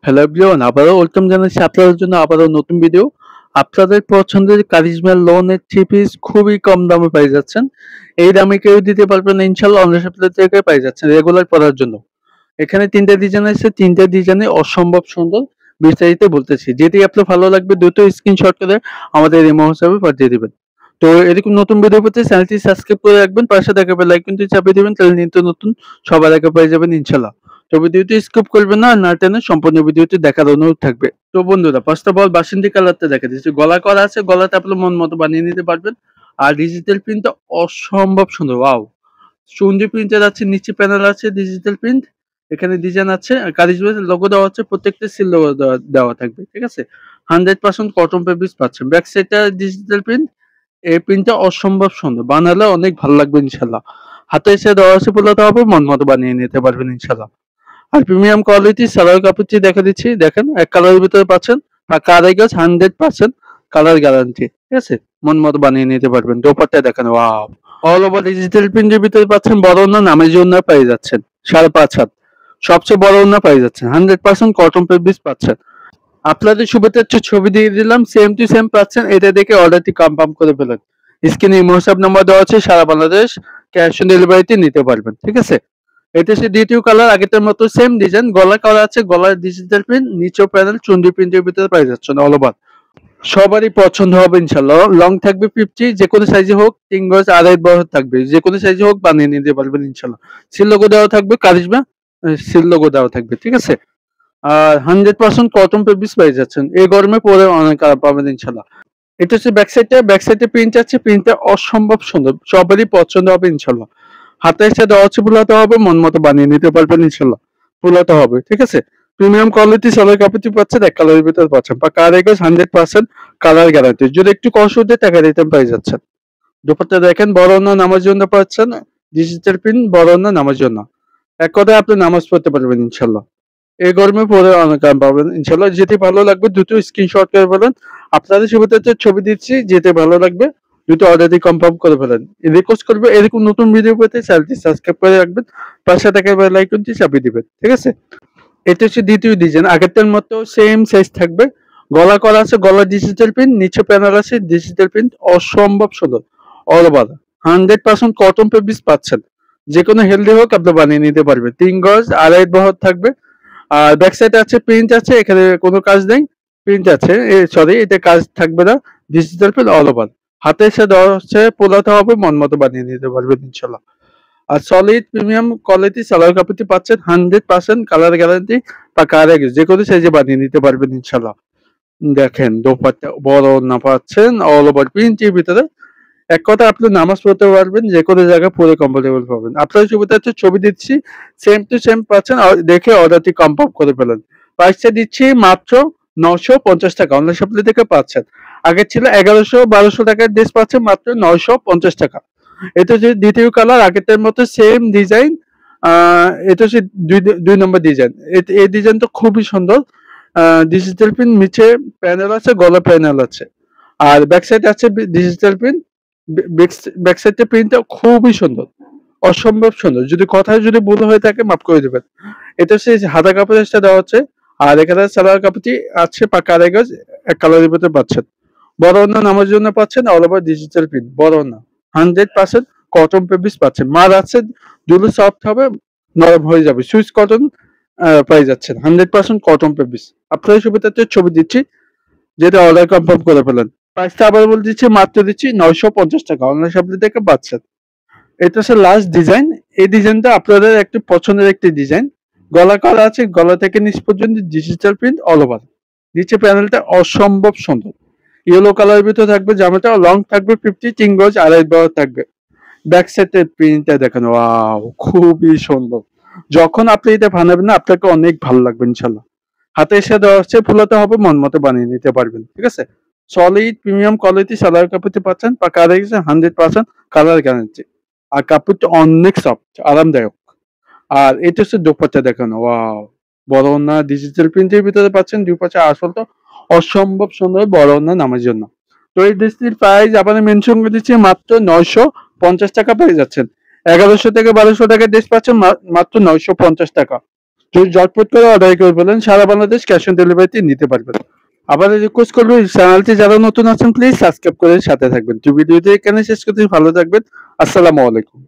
Hello everyone, আবারও welcome জানাচ্ছি আপনাদের জন্য আবারও নতুন ভিডিও। আপনাদের পছন্দের কারিজমা লোনের থ্রি পিস খুবই কম দামে পেয়ে যাচ্ছেন। এই দামে কেউ দিতে পারবেন না ইনশাল্লাহ। অনলাইন শপ থেকে পেয়ে যাচ্ছেন রেগুলার পড়ার জন্য। এখানে তিনটা ডিজাইন আছে, তিনটা ডিজাইনে অসম্ভব সুন্দর। বিস্তারিত বলতেছি, যেটি আপনার ভালো লাগবে দ্রুত স্ক্রিনশট করে আমাদের ইমো হিসাবে পাঠিয়ে দিবেন। তো এরকম নতুন ভিডিও পেতে চ্যানেলটি সাবস্ক্রাইব করে রাখবেন, পাশে থাকা বেল আইকনটি চাপিয়ে দিবেন, তাহলে নিত্য নতুন সবার আগে পেয়ে যাবেন ইনশাল্লাহ। তো ভিডিওটি স্কিপ করবেন না, না টেনে সম্পূর্ণ ভিডিওটি দেখার অনুরোধ থাকবে। তো বন্ধুরা, ফার্স্ট অফ অল বাসন্তী কালারটা দেখা দিচ্ছি। গলা করা আছে, গলাতে আপনার মন মতো বানিয়ে নিতে পারবেন। আর ডিজিটাল প্রিন্টটা অসম্ভব সুন্দর, ওয়াও। চুন্ডি প্রিন্টের আছে, নিচে প্যানেল আছে ডিজিটাল প্রিন্ট। এখানে ডিজাইন আছে, কারিজমার লোগো দেওয়া আছে, প্রত্যেকটা সিল লোগো দেওয়া থাকবে, ঠিক আছে। 100% কটন ফেব্রিক্স পাচ্ছেন। ব্যাক সাইডটা ডিজিটাল প্রিন্ট। এই প্রিন্টটা অসম্ভব সুন্দর, বানালে অনেক ভালো লাগবে ইনশাল্লাহ। হাতে এসে দেওয়া আছে, পোলাতে হবে, মন মতো বানিয়ে নিতে পারবেন ইনশাল্লাহ। আর প্রিমিয়াম কোয়ালিটি সালোয়ার কাপড়টি দেখা দিচ্ছি, দেখেন এক কালারের ভিতরে পাচ্ছেন। পাকা আড়াই গজ, 100% কালার গ্যারান্টি, ঠিক আছে। মন মতো বানিয়ে নিতে পারবেন। দোপাট্টা দেখেন, ওয়াও। অল ওভার ডিজিটাল প্রিন্টের ভিতরে পাচ্ছেন। বড় ওড়না, নামের জন্য পেয়ে যাচ্ছেন 5.5 হাত। সবচেয়ে বড় ওড়না পেয়ে যাচ্ছেন। 100% কটন ফেব্রিক্স পাচ্ছেন। আপনাদের সুবিধার্থে ছবি দিয়ে দিলাম, সেম টু সেম পাচ্ছেন। এটা দেখে অর্ডারটি কনফার্ম করে ফেলেন। স্ক্রিনে হোয়াটসঅ্যাপ নাম্বার দেওয়া আছে, সারা বাংলাদেশ ক্যাশ অন ডেলিভারিতে নিতে পারবেন, ঠিক আছে। এটা হচ্ছে দ্বিতীয় কালার, আগেরটার মতো সেম ডিজাইন, গলা করা আছে, গলার ডিজিটাল প্রিন্ট, নিচেও প্যানেল, চুন্ডি প্রিন্টের ভিতরে পেয়ে যাচ্ছেন অল ওভার। সবারই পছন্দ হবে ইনশাল্লাহ। লং থাকবে 50, যে কোনো সাইজে হোক। 3 গজ আড়াই বহর থাকবে, যে কোনো সাইজে হোক বানিয়ে নিতে পারবেন ইনশাল্লাহ। সিল লোগো দেওয়া থাকবে, কারিজমা সিল লোগো দেওয়া থাকবে, ঠিক আছে। আর 100% কটন ফেব্রিক্স পেয়ে যাচ্ছেন। এই গরমে পরে অনেক আরাম পাবেন ইনশাল্লাহ। এটা হচ্ছে ব্যাক সাইডে প্রিন্ট আছে, প্রিন্টটা অসম্ভব সুন্দর, সবারই পছন্দ হবে ইনশাল্লাহ। হাতে এসে দেওয়া হচ্ছে, ফুলাতে হবে, মন মতো বানিয়ে নিতে পারবেন ইনশাল্লাহ। ফুলাতে হবে, ঠিক আছে। প্রিমিয়াম কোয়ালিটি সালোয়ার কাপড়টি পাচ্ছেন, এক কালারের ভিতরে পাচ্ছেন। বা কার এগোজ 100% কালার গ্যারান্টি। যদি একটু কষ্ট দিয়ে টাকা রিটার্ন পেয়ে যাচ্ছেন। দুপাট্টা দেখেন, বড় ওড়না নামার জন্য পাচ্ছেন। ডিজিটাল প্রিন্ট, বড় ওড়না নামার জন্য। এক কথায় আপনি নামাজ পড়তে পারবেন ইনশাল্লাহ। এই গরমে পরে অনেক আরাম পাবেন ইনশাল্লাহ। যেতে ভালো লাগবে দ্রুত স্ক্রিনশট করে ফেলেন। আপনাদের সুবিধাতে ছবি দিচ্ছি, যেতে ভালো লাগবে দ্রুত অর্ডারটি কনফার্ম করে ফেলেন। রিকোয়েস্ট করবে, এরকম নতুন ভিডিও পেতে চ্যানেলটি সাবস্ক্রাইব করে রাখবেন, পাশে থাকা বেল আইকনটি চাপিয়ে দিবেন, ঠিক আছে। এটা হচ্ছে দ্বিতীয় ডিজাইন, আগেরটার মতো সেম সাইজ থাকবে। গলা করা আছে, গলা ডিজিটাল প্রিন্ট, নিচে প্যানেল আছে ডিজিটাল প্রিন্ট, অসম্ভব সুন্দর। অল ওভার 100% কটন ফেব্রিক্স পাচ্ছেন। যে কোনো হেলদি হোক আপনি বানিয়ে নিতে পারবেন। 3 গজ আড়াই বহর থাকবে। আর ব্যাক সাইডে আছে, প্রিন্ট আছে, এখানে কোনো কাজ নেই। প্রিন্ট আছে, সরি, এটা কাজ থাকবে না। Digital print all over. হাতে এসে দেওয়া হচ্ছে, পোলাতে হবে, মন মতো বানিয়ে নিতে পারবেন ইনশাল্লাহ। আর সলিড প্রিমিয়াম কোয়ালিটি সালোয়ার কাপড়টি পাচ্ছেন। 100% কালার গ্যারান্টি বা কালার যে কোনো সাইজে বানিয়ে নিতে পারবেন ইনশাল্লাহ। দেখেন দোপাট্টা, বড় না পাচ্ছেন, অল ওভার প্রিন্টের ভিতরে। এক কথা আপনি নামাজ পড়তে পারবেন, যে কোনো জায়গায় পরে কমফোর্টেবল পাবেন। আপনার সুবিধা হচ্ছে ছবি দিচ্ছি, সেম টু সেম পাচ্ছেন। দেখে অর্ডারটি কনফার্ম করে ফেলেন। প্রাইসটা দিচ্ছি মাত্র 950 টাকা। অনলাইন শপলি থেকে পাচ্ছেন। আগে ছিল 1100-1200 টাকার ড্রেস, পাচ্ছেন মাত্র 950 টাকা। এটা হচ্ছে দ্বিতীয় কালার, আগেরটার মতো সেম ডিজাইন। এটা হচ্ছে দুই নম্বর ডিজাইন। এই ডিজাইনটা খুবই সুন্দর। ডিজিটাল প্রিন্ট, নিচে প্যানেল আছে, গলা প্যানেল আছে। আর ব্যাক সাইড আছে ডিজিটাল প্রিন্ট। ব্যাক সাইডের প্রিন্টটা খুবই সুন্দর, অসম্ভব সুন্দর। যদি কথায় যদি ভুল হয়ে থাকে মাফ করে দেবেন। এটা হচ্ছে হাতা কাপড়ের সাথে দেওয়া হচ্ছে। আর এখানে সালোয়ার কাপড়টি আছে, পাকা আড়াই গজ, এক কালারের ভিতরে পাচ্ছেন। বড় ওড়না নামার জন্য পাচ্ছেন, অল ওভার ডিজিটাল প্রিন্ট, বড় ওড়না। 100% কটন ফেব্রিক্স পাচ্ছেন। মার আছে, দুলো সফট হবে, নরম হয়ে যাবে। সুইচ কটন পেয়ে যাচ্ছেন। 100% কটন ফেব্রিক্স। আপনাদের সুবিধাতে ছবি দিচ্ছি, যেটা অর্ডার কনফার্ম করে ফেলেন। প্রাইসটা আবার বলে দিচ্ছি, মাত্র দিচ্ছি 950 টাকা। অনলাইন শপ থেকে পাচ্ছেন। এটা হচ্ছে লাস্ট ডিজাইন। এই ডিজাইনটা আপনাদের একটু পছন্দের একটি ডিজাইন। গলা করা আছে, গলা থেকে নিচ পর্যন্ত ডিজিটাল প্রিন্ট অল ওভার। নিচে প্যানেলটা অসম্ভব সুন্দর, ইয়েলো কালারের ভিতরে থাকবে। জামাটা লং থাকবে 50, 3 গজ আড়াই বহর থাকবে। ব্যাক সাইডের প্রিন্টটা দেখেন, ওয়াও, খুবই সুন্দর। যখন আপনি এটা বানাবেন না, আপনাকে অনেক ভালো লাগবে ইনশাল্লাহ। হাতে এসে দেওয়া হচ্ছে, ফুলাতে হবে, মন মতো বানিয়ে নিতে পারবেন, ঠিক আছে। সলিড প্রিমিয়াম কোয়ালিটি সালোয়ার কাপড়টি পাচ্ছেন, পাকা রেখেছে, 100% কালার গ্যারান্টি। আর কাপড়টা অনেক সফট, আরামদায়ক। আর এটা হচ্ছে দোপাট্টা দেখেন, ওয়াও। বড় ওড়না ডিজিটাল প্রিন্টের ভিতরে পাচ্ছেন। দুই পাশে আসলটা অসম্ভব সুন্দর, বড় ওড়না নামার জন্য। তো এই ড্রেসটির প্রাইস আপনাদের মেনশন করে দিচ্ছি, মাত্র 950 টাকা পেয়ে যাচ্ছেন। 1100 থেকে 1200 টাকার ড্রেস পাচ্ছেন মাত্র 950 টাকা। যদি ঝটপট করে অর্ডার করে ফেলেন, সারা বাংলাদেশ ক্যাশ অন ডেলিভারিতে নিতে পারবেন। আবার রিকোয়েস্ট করবো, চ্যানেলটি যারা নতুন আছেন প্লিজ সাবস্ক্রাইব করে সাথে থাকবেন। তো ভিডিওটি এখানে শেষ করতে, ভালো থাকবেন। আসসালামু আলাইকুম।